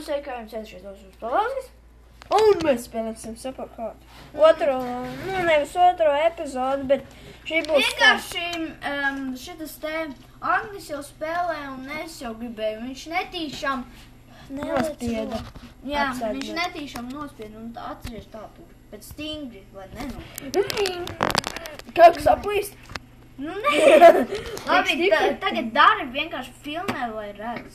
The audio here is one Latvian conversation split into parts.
sveikājums, ēdušies uz Palāzes. Un mēs spēlēsim Super Hot. Nevis otro epizodu, bet šī būs vienkārši šitas te Agnis jau spēlē un es jau gribēju. Viņš netīšām nospieda. Jā, viņš netīšām nospieda un atceries tā tur. Bet stingri, vai ne? Kaut kas aplīst? Nu, nē. Labi, tagad dari vienkārši filmē, lai redz.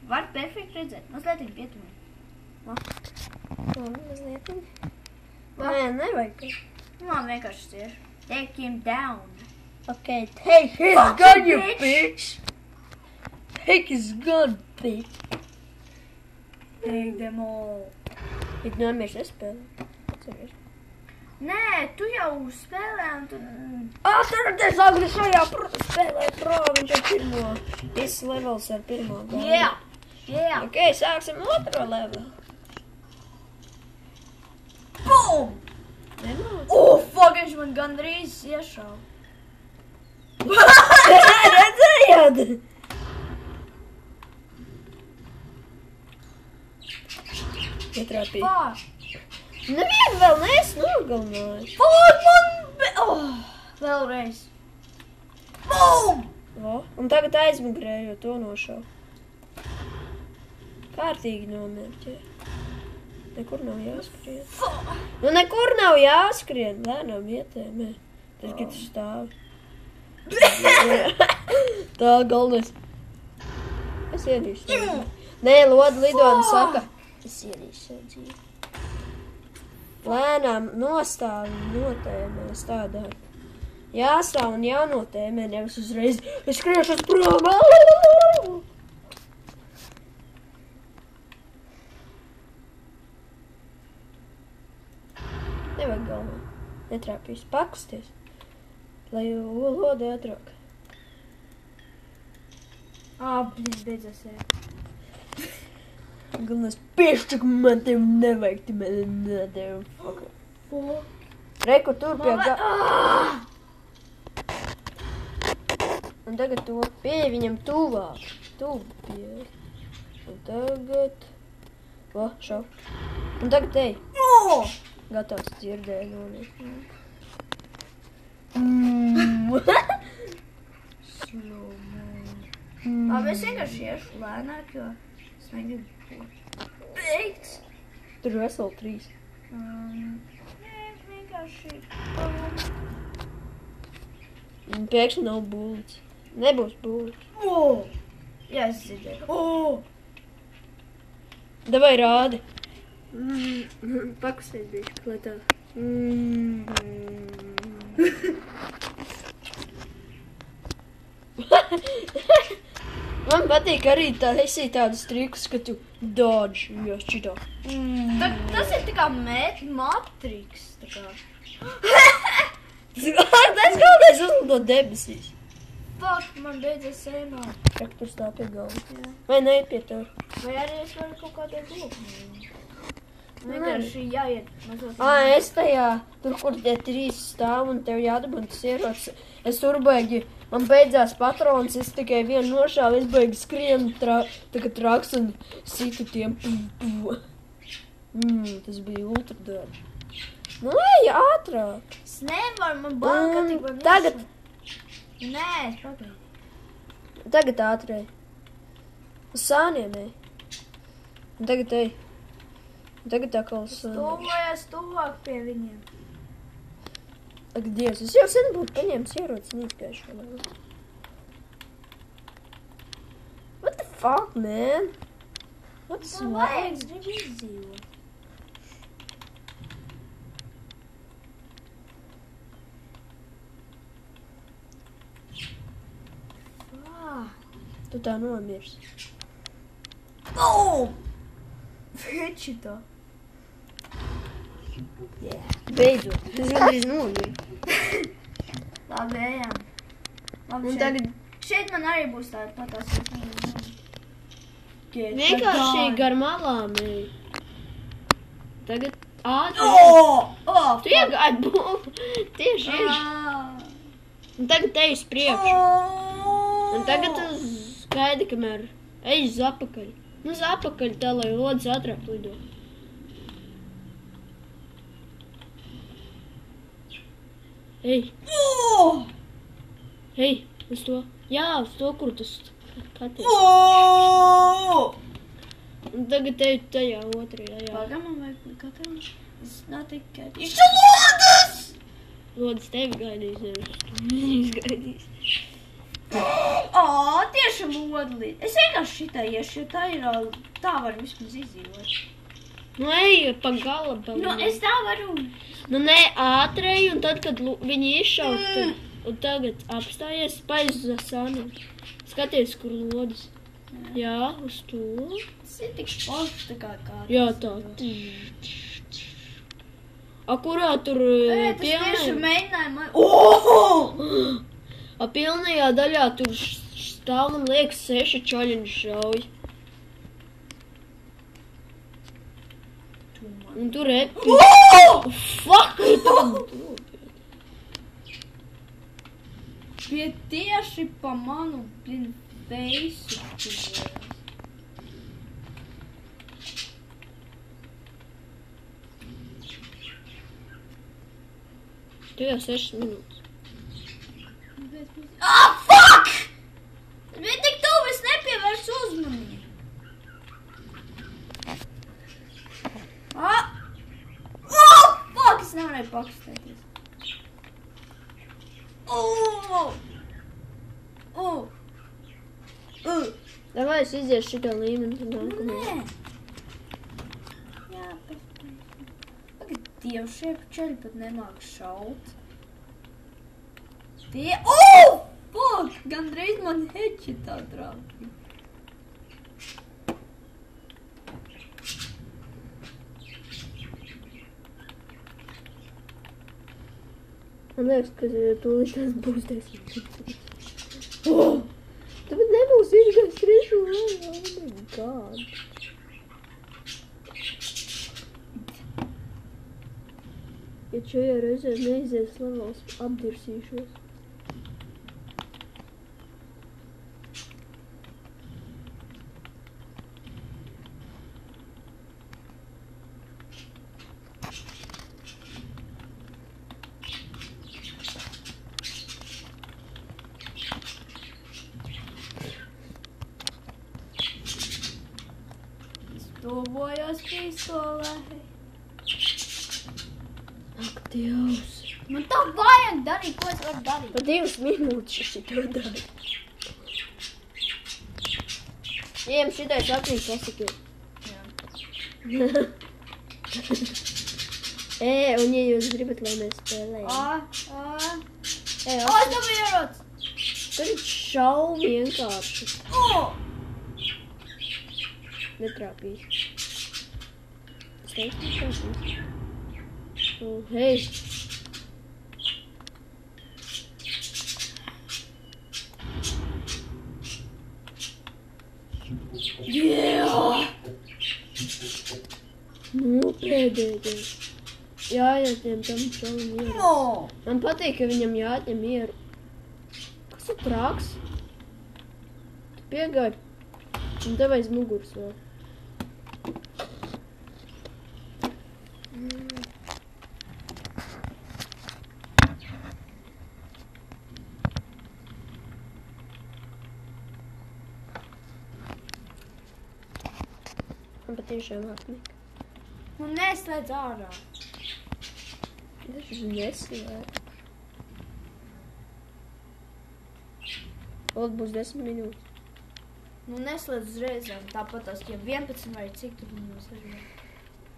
Var perfekti redzēt. Mazlietiņ pietumē. Mazlietiņ? Nē, nevajag. Man vienkārši cieš. Take him down. Okay, take his gun, you bitch. Take his gun, bitch. Take them all. Bet nomieši nespēlē. Atceries. Nē, tu jau spēlē un tu... Atceries, Agri šajā spēlē pro, viņš ar pirmo. Viss levels ar pirmo. Jā. Ok, sāksim otro levelu. Bum! Fuck, viņš man gandrīz iešāv. Redzējāt? Ietrāpīja. Nevienu vēl neesi nogalinājis. Vēlreiz. Bum! Un tagad aizmigrēju, jo to nošauju. Kārtīgi nomērķē. Nekur nav jāskrien. Nu, nekur nav jāskrien. Lēnām ietēmē. Tad, kad tu stāvi. Tā galvenais. Es iedīšu savu dzīvi. Nē, Loda Lidona saka. Es iedīšu savu dzīvi. Lēnām nostāvi notēmē stādāt. Jāstāv un jānotēmē, nevis uzreiz. Es skriešu uz prom. Nevajag galvā. Netrāpīs. Pakusties. Lai Lodai atrāk. Beidzas ēt. Galvenais piešķak man tev nevajag. Te man nedev. Reku tur pie Un tagad to pieeja viņam tuvāk. Tuvu pieeja. Un tagad... šau. Un tagad ej. Gatavs dzirdēja nonīt. Labi, es vienkārši iešu lēnāk, jo es negribu beigts. Tur veseli 3. Nē, vienkārši... Pēkšņi nav būlīts. Nebūs būlīts. Jā, es dzirdēju. Davai rādi. Pakusties bišķi, lai tā. Man patīk arī taisīt tādus trikus, ka tu dodge, jo šķito. Tas ir tā kā Matrix, tā kā. Tas galvenais uzlido debesīs. Fuck, man beidzas sēmā. Čak, tur stāv pie galva. Vai neiet pie tev? Vai arī es varu kaut kādai glūpnī? Vienkārši jāiet mazot. Es tajā, tur, kur tie 3 stāv un tev jādabun tas ierots. Es tur baigi, man beidzās patrons, es tikai vienu nošāvu, es baigi skrienu, tagad traks un situ tiem. Tas bija ultradādi. Nu, ej, ātrāk. Es nevaru, man banka tik var Tagad. Nē, es pagaidīju. Tagad ātrēj. Uz sāniem ej. Un tagad ej. Un tagad atkal uz sāniem. Tuvojas tuvāk pie viņiem. Ak, Dievs, es jau sen būtu paņēmis ierocis nīskaišu. What the fuck, man? What's Vajag, es gribu izdzīvot. Tu tā nomirsi. Fečito. Beidzot. Es gandrīz nomiru. Labi, ejam. Labi, Un tagad šeit man arī būs tāda patās. vienkārši gar malām ej. Tagad ātri. Tu iegāji būvu. Tieši ir. Un tagad ej uz priekšu. Un tagad uz skaidri, kamēr ej uz apakaļ. Uz apakaļ tā, lai lodas ātrāk lido. Ej! Ej, uz to. Jā, uz to, kur tas katies. Un tagad ej tajā otrajā, jā. Pagam, man vajag katram. Es netikai. Išķu lodas! Lodas tevi gaidīs, nevis gaidīs. Tieši lodlī. Es vienkārši šitā iešu, jo tā ir, tā var vismaz izdzīvot. Nu, ej, pa galam. Nu, es tā varu. Nu, nē, ātrai, un tad, kad viņi izšaut, un tagad apstājies, paiz uz sāniem. Skaties, kur lodas. Jā, uz to. Tas ir tik forši, tā kā. Jā, tā. A, kurā tur Tas tieši mēģinājumā. A, pilnajā daļā tur stāv, man liekas, 6 čaļiņu šauj. Un tur epi. Fuck! Pie tieši pa manu, feisu tuvojās. Tu jau 6 minūtes. Fuck! Bet tik tuvu es nepievēršu uzmanību. Fuck! Es nevarēju pakustēties. Davai es iziešu šitā līmeni, tad nākamajā. Jā, pagaid, Dievu, šie čeļi pat nemāk šaut. Fuck! Gandrīz man headshotā trāpīja. Man liekas, ka tūlīt tas būs 10 minūtes. Tāpēc nebūs izgājis 3 minūtes. Oh my god. Ja šajā reizē neizies levels, apdirsīšos. Tuvojos pistolē. Ak, Dievs. Man tā vajag darīt, ko es varu darīt. Pa 2 minūtes šito dara. Ejam šitais atmiņš pasakīt. Jā. Un ja jūs gribat, lai mēs spēlējam. Es tev ierots. Tur ir šau vienkārši. Netrāpīs. Es teiktu, netrāpīs. Hei. Yeah! Nu, pēdējais. Jāatņem tam šalim ieru. Man patīk, ka viņam jāatņem ieru. Kas ir trāks? Tu piegāji. Un tev aiz muguras vēl. Man patiešām apnika. Un neslēdz ārā. Es neslēdz. Vēl būs 10 minūtes. Nu neslēdz uzreizēm, tāpat tās, ja 11 vai cik tur mums ir.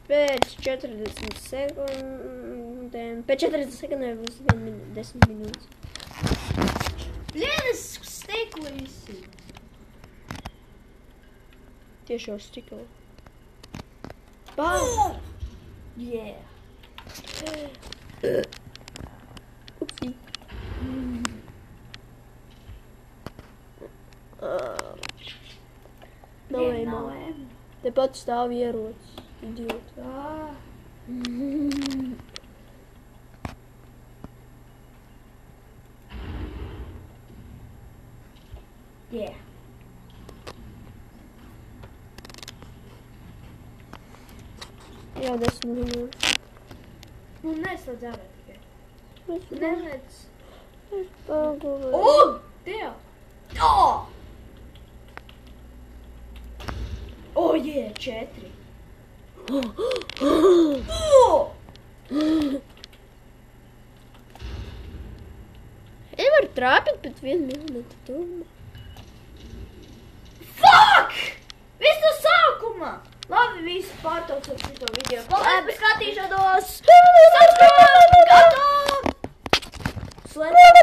Pēc 40 sekundēm. Pēc 40 sekundēm būs 10 minūtes. Lietas stikli visi. Tieši jau stikli. Bam! Yeah! Upsi. Nav ēm. Te pat stāv ierocis. Idiot. Yeah. Jā, 10 minūtes. Nu, neslēdz ārā tikai. Es Neslēdz. pagulēju. Dieva! Jē, 4. Es varu trāpīt pēc 1 minūte turma. Fuck! Viss no sākuma! Labi, visi pārtaucot šito video. Paldies par skatīšanos! Subscribe! Gatov! Slēdz!